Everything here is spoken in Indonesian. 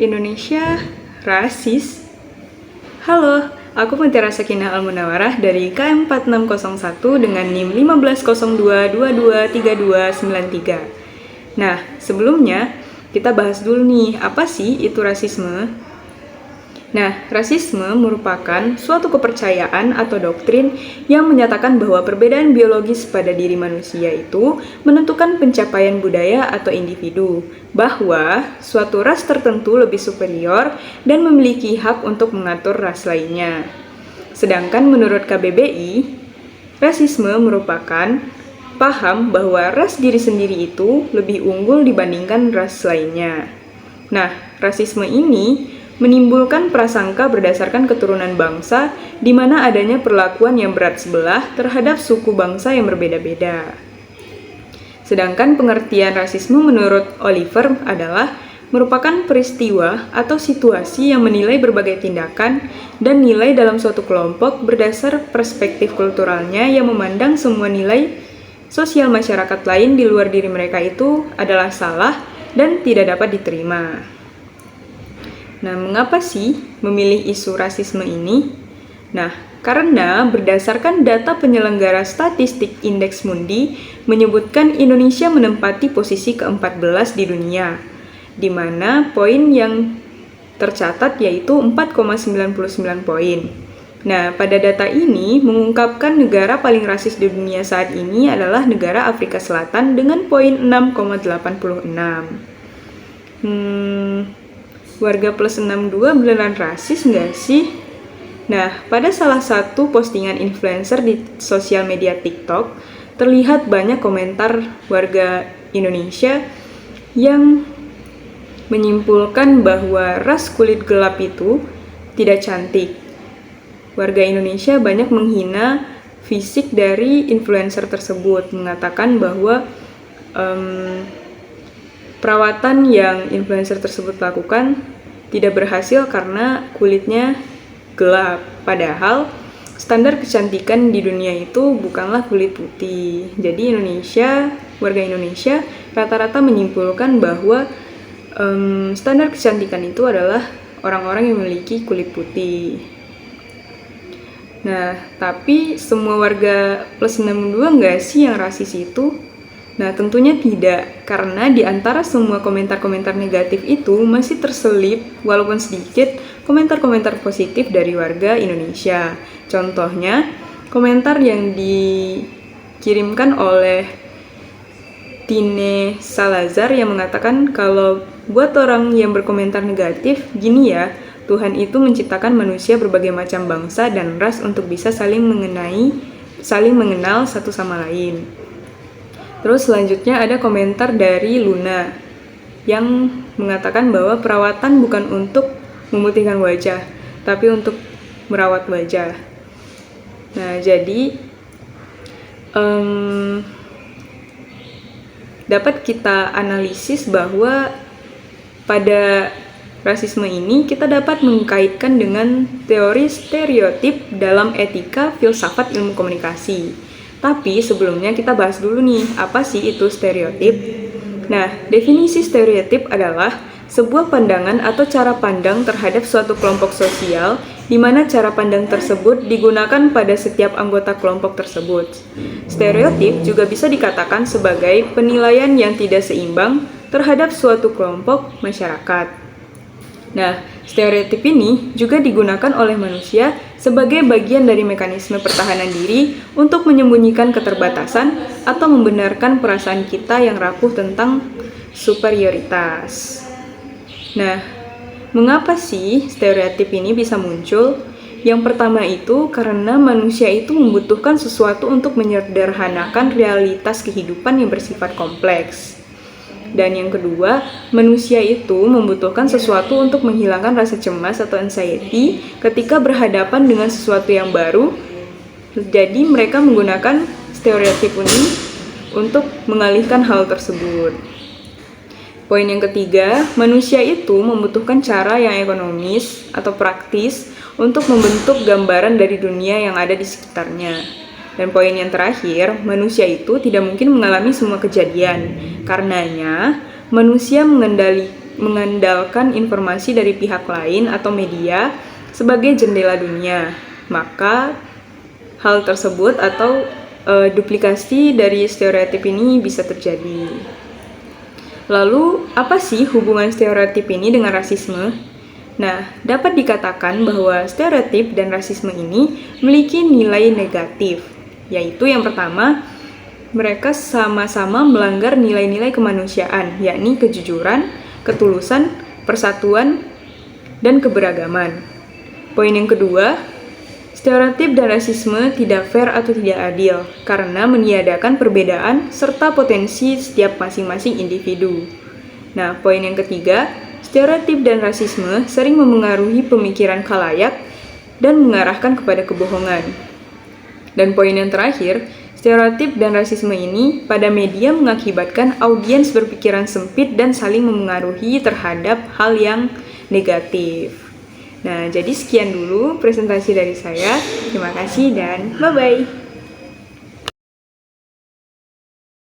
Indonesia rasis? Halo, aku Mutiara Sakinah Al-Munawarah dari KM 4601 dengan NIM 1502223293. Nah, sebelumnya kita bahas dulu nih, apa sih itu rasisme? Nah, rasisme merupakan suatu kepercayaan atau doktrin yang menyatakan bahwa perbedaan biologis pada diri manusia itu menentukan pencapaian budaya atau individu, bahwa suatu ras tertentu lebih superior dan memiliki hak untuk mengatur ras lainnya. Sedangkan menurut KBBI, rasisme merupakan paham bahwa ras diri sendiri itu lebih unggul dibandingkan ras lainnya. Nah, rasisme ini menimbulkan prasangka berdasarkan keturunan bangsa di mana adanya perlakuan yang berat sebelah terhadap suku bangsa yang berbeda-beda. Sedangkan pengertian rasisme menurut Oliver adalah merupakan peristiwa atau situasi yang menilai berbagai tindakan dan nilai dalam suatu kelompok berdasar perspektif kulturalnya yang memandang semua nilai sosial masyarakat lain di luar diri mereka itu adalah salah dan tidak dapat diterima. Nah, mengapa sih memilih isu rasisme ini? Nah, karena berdasarkan data penyelenggara statistik Indeks Mundi menyebutkan Indonesia menempati posisi ke-14 di dunia, di mana poin yang tercatat yaitu 4,99 poin. Nah, pada data ini mengungkapkan negara paling rasis di dunia saat ini adalah negara Afrika Selatan dengan poin 6,86. Warga plus 62 beneran rasis nggak sih? Nah, pada salah satu postingan influencer di sosial media TikTok, terlihat banyak komentar warga Indonesia yang menyimpulkan bahwa ras kulit gelap itu tidak cantik. Warga Indonesia banyak menghina fisik dari influencer tersebut, mengatakan bahwa perawatan yang influencer tersebut lakukan tidak berhasil karena kulitnya gelap. Padahal standar kecantikan di dunia itu bukanlah kulit putih. Jadi warga Indonesia rata-rata menyimpulkan bahwa standar kecantikan itu adalah orang-orang yang memiliki kulit putih. Nah, tapi semua warga plus 62 nggak sih yang rasis itu? Nah, tentunya tidak, karena di antara semua komentar-komentar negatif itu masih terselip, walaupun sedikit, komentar-komentar positif dari warga Indonesia. Contohnya, komentar yang dikirimkan oleh Tine Salazar yang mengatakan kalau buat orang yang berkomentar negatif, gini ya, Tuhan itu menciptakan manusia berbagai macam bangsa dan ras untuk bisa saling mengenal satu sama lain. Terus selanjutnya ada komentar dari Luna yang mengatakan bahwa perawatan bukan untuk memutihkan wajah, tapi untuk merawat wajah. Nah, jadi dapat kita analisis bahwa pada rasisme ini kita dapat mengkaitkan dengan teori stereotip dalam etika filsafat ilmu komunikasi. Tapi sebelumnya kita bahas dulu nih, apa sih itu stereotip? Nah, definisi stereotip adalah sebuah pandangan atau cara pandang terhadap suatu kelompok sosial di mana cara pandang tersebut digunakan pada setiap anggota kelompok tersebut. Stereotip juga bisa dikatakan sebagai penilaian yang tidak seimbang terhadap suatu kelompok masyarakat. Nah, stereotip ini juga digunakan oleh manusia sebagai bagian dari mekanisme pertahanan diri untuk menyembunyikan keterbatasan atau membenarkan perasaan kita yang rapuh tentang superioritas. Nah, mengapa sih stereotip ini bisa muncul? Yang pertama itu karena manusia itu membutuhkan sesuatu untuk menyederhanakan realitas kehidupan yang bersifat kompleks. Dan yang kedua, manusia itu membutuhkan sesuatu untuk menghilangkan rasa cemas atau anxiety ketika berhadapan dengan sesuatu yang baru. Jadi mereka menggunakan stereotip ini untuk mengalihkan hal tersebut. Poin yang ketiga, manusia itu membutuhkan cara yang ekonomis atau praktis untuk membentuk gambaran dari dunia yang ada di sekitarnya. Dan poin yang terakhir, manusia itu tidak mungkin mengalami semua kejadian. Karenanya, manusia mengandalkan informasi dari pihak lain atau media sebagai jendela dunia, maka hal tersebut atau duplikasi dari stereotip ini bisa terjadi. Lalu, apa sih hubungan stereotip ini dengan rasisme? Nah, dapat dikatakan bahwa stereotip dan rasisme ini memiliki nilai negatif, yaitu yang pertama, mereka sama-sama melanggar nilai-nilai kemanusiaan, yakni kejujuran, ketulusan, persatuan, dan keberagaman. Poin yang kedua, stereotip dan rasisme tidak fair atau tidak adil karena meniadakan perbedaan serta potensi setiap masing-masing individu. Nah, poin yang ketiga, stereotip dan rasisme sering memengaruhi pemikiran khalayak dan mengarahkan kepada kebohongan. Dan poin yang terakhir, stereotip dan rasisme ini pada media mengakibatkan audiens berpikiran sempit dan saling memengaruhi terhadap hal yang negatif. Nah, jadi sekian dulu presentasi dari saya. Terima kasih dan bye-bye.